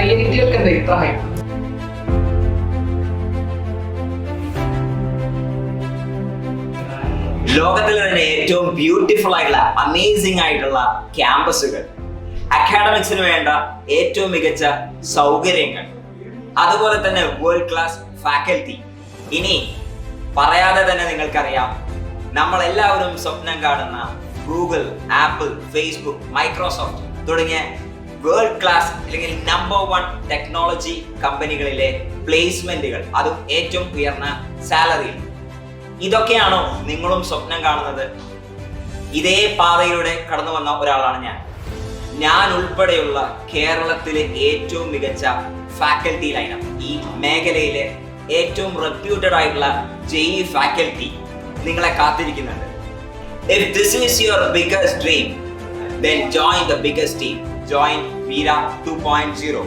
IITകൾക്ക് എന്താ ഇത്ര ഹൈപ്പ്? ലോകത്തിൽ തന്നെ ഏറ്റവും ബ്യൂട്ടിഫുൾ ആയിട്ടുള്ള അമേസിംഗ് ആയിട്ടുള്ള ക്യാമ്പസുകൾ, അക്കാഡമിക്സിന് വേണ്ട ഏറ്റവും മികച്ച സൗകര്യങ്ങൾ, അതുപോലെ തന്നെ വേൾഡ് ക്ലാസ് ഫാക്കൽറ്റി. ഇനി പറയാതെ തന്നെ നിങ്ങൾക്കറിയാം, നമ്മൾ എല്ലാവരും സ്വപ്നം കാണുന്ന ഗൂഗിൾ, ആപ്പിൾ, ഫേസ്ബുക്ക്, മൈക്രോസോഫ്റ്റ് തുടങ്ങിയ വേൾഡ് ക്ലാസ് അല്ലെങ്കിൽ നമ്പർ 1 ടെക്നോളജി കമ്പനികളിലെ പ്ലേസ്മെന്റുകൾ, അതും ഏറ്റവും ഉയർന്ന സാലറിയിൽ. ഇതൊക്കെയാണോ നിങ്ങളും സ്വപ്നം കാണുന്നത്? ഇതേ പാതയിലൂടെ കടന്നു വന്ന ഒരാളാണ് ഞാൻ ഉൾപ്പെടെയുള്ള കേരളത്തിലെ ഏറ്റവും മികച്ച ഫാക്കൽറ്റി ലൈനപ്പ്, ഈ മേഖലയിലെ ഏറ്റവും റെപ്യൂട്ടഡ് ആയിട്ടുള്ള JEE ഫാക്കൽറ്റി നിങ്ങളെ കാത്തിരിക്കുന്നുണ്ട്. If this is your biggest dream, then join the biggest team. Join Veera 2.0.